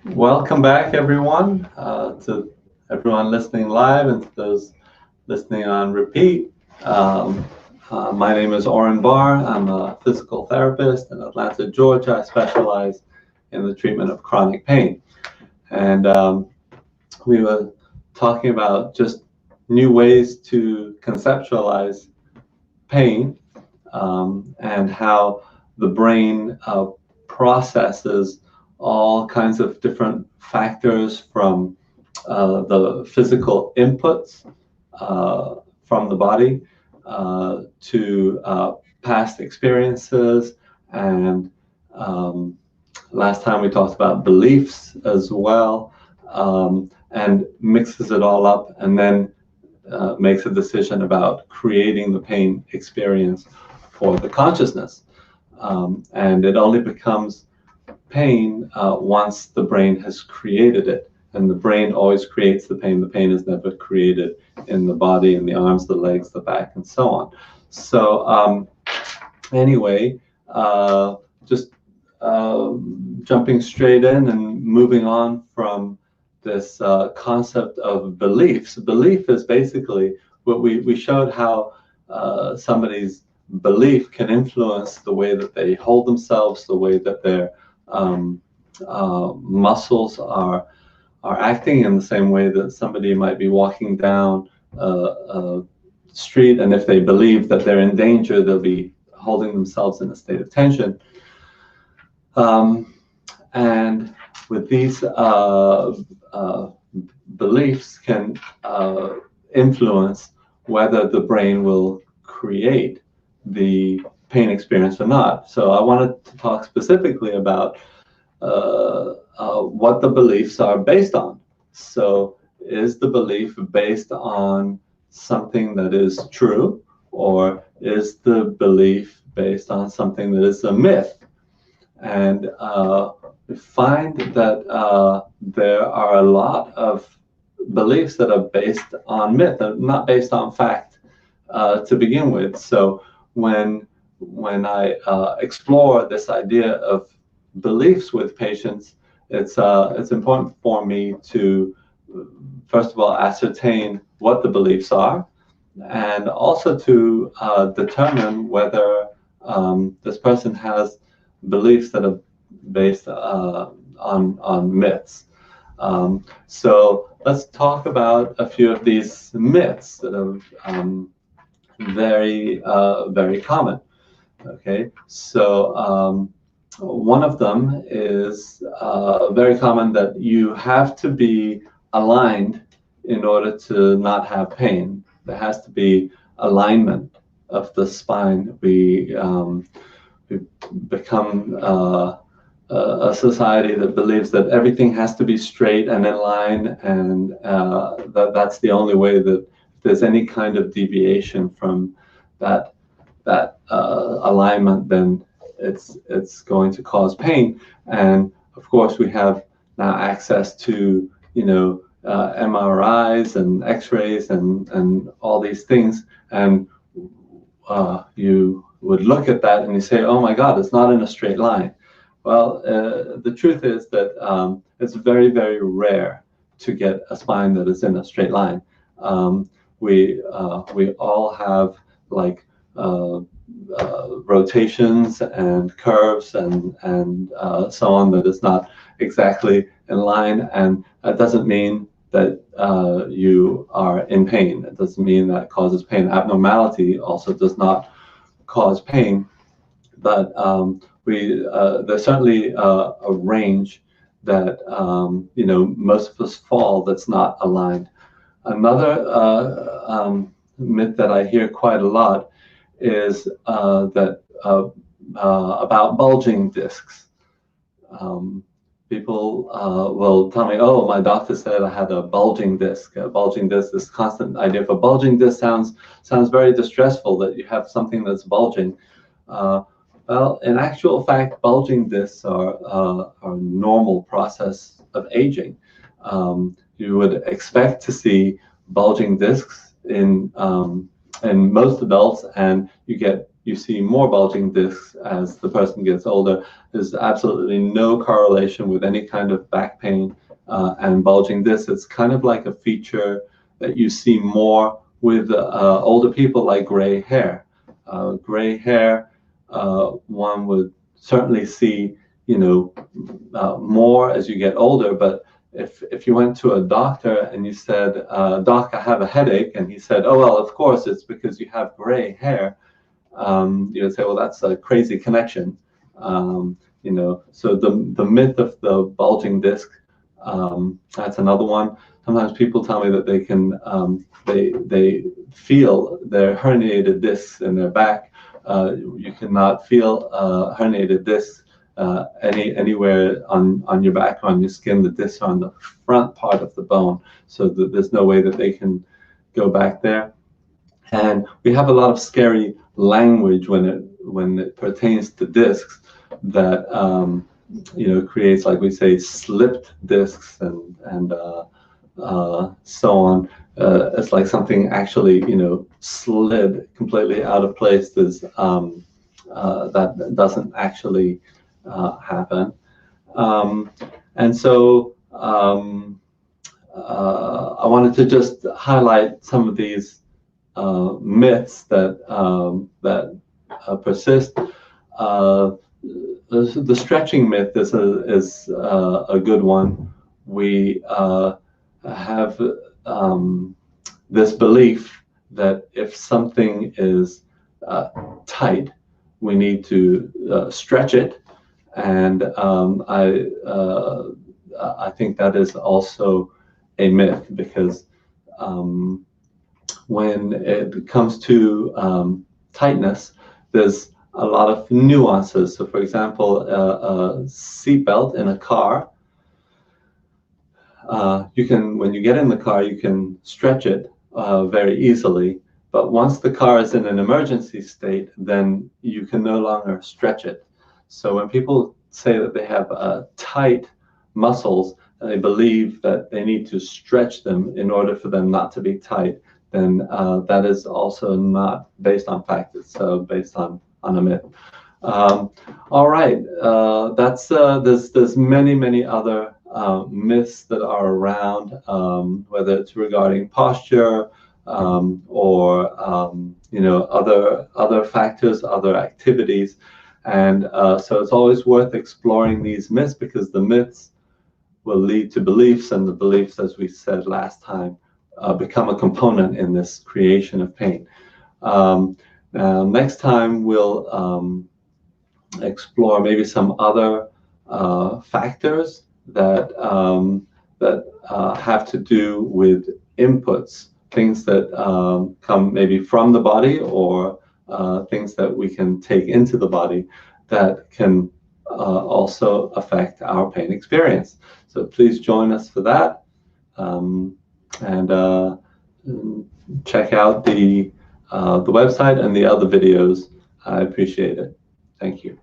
Welcome back, everyone, to everyone listening live and to those listening on repeat. Um, my name is Oren Barr. I'm a physical therapist in Atlanta, Georgia. I specialize in the treatment of chronic pain. And we were talking about just new ways to conceptualize pain and how the brain processes all kinds of different factors from the physical inputs from the body to past experiences and last time we talked about beliefs as well, and mixes it all up and then makes a decision about creating the pain experience for the consciousness. And it only becomes pain once the brain has created it. And the brain always creates the pain. The pain is never created in the body, in the arms, the legs, the back, and so on. So anyway, just jumping straight in and moving on from this concept of beliefs. Belief is basically what we showed how somebody's belief can influence the way that they hold themselves, the way that their muscles are acting, in the same way that somebody might be walking down a street, and if they believe that they're in danger, they'll be holding themselves in a state of tension. And with these beliefs can influence whether the brain will create the pain experience or not. So I wanted to talk specifically about what the beliefs are based on. So is the belief based on something that is true, or is the belief based on something that is a myth? And we find that there are a lot of beliefs that are based on myth, not based on fact to begin with. So when I explore this idea of beliefs with patients, it's important for me to first of all ascertain what the beliefs are, and also to determine whether this person has beliefs that are based on myths. So let's talk about a few of these myths that are very common. Okay, so one of them is very common, that you have to be aligned in order to not have pain. There has to be alignment of the spine. We become a society that believes that everything has to be straight and in line, and that's the only way that if there's any kind of deviation from that alignment, then it's going to cause pain. And of course, we have now access to MRIs and X-rays and all these things, and you would look at that and you say, oh my God, it's not in a straight line. Well, the truth is that it's very, very rare to get a spine that is in a straight line. We all have like rotations and curves and so on that is not exactly in line, and that doesn't mean that you are in pain. It doesn't mean that it causes pain. Abnormality also does not cause pain, but there's certainly a range that most of us fall that's not aligned. Another myth that I hear quite a lot is that about bulging discs. People will tell me, oh, my doctor said I had a bulging disc. A bulging disc, this constant idea of a bulging disc sounds very distressful, that you have something that's bulging. Well, in actual fact, bulging discs are a normal process of aging. You would expect to see bulging discs in most adults, and you get you see more bulging discs as the person gets older. There's absolutely no correlation with any kind of back pain and bulging discs. It's kind of like a feature that you see more with older people, like gray hair. Gray hair, one would certainly see, more as you get older. But if you went to a doctor and you said, "Doc, I have a headache," and he said, "Oh, well, of course, it's because you have gray hair," you would say, "Well, that's a crazy connection." So the myth of the bulging disc, that's another one. Sometimes people tell me that they can they feel their herniated discs in their back. You cannot feel herniated discs anywhere on your back or on your skin. The discs are on the front part of the bone, so that there's no way that they can go back there. And we have a lot of scary language when it pertains to discs that creates, like we say, slipped discs and so on. It's like something actually slid completely out of place. There's that doesn't actually happen. And so I wanted to just highlight some of these myths that persist. The stretching myth is a good one. We have this belief that if something is tight, we need to stretch it, and I think that is also a myth, because when it comes to tightness, there's a lot of nuances. So, for example, a seatbelt in a car, when you get in the car, you can stretch it very easily. But once the car is in an emergency state, then you can no longer stretch it. So when people say that they have tight muscles, and they believe that they need to stretch them in order for them not to be tight, then that is also not based on fact. It's based on a myth. All right, there's many other myths that are around, whether it's regarding posture or other factors, other activities, and so it's always worth exploring these myths, because the myths will lead to beliefs, and the beliefs, as we said last time, become a component in this creation of pain. Next time we'll explore maybe some other factors that have to do with inputs, things that come maybe from the body, or things that we can take into the body that can also affect our pain experience. So please join us for that, and check out the website and the other videos. I appreciate it. Thank you.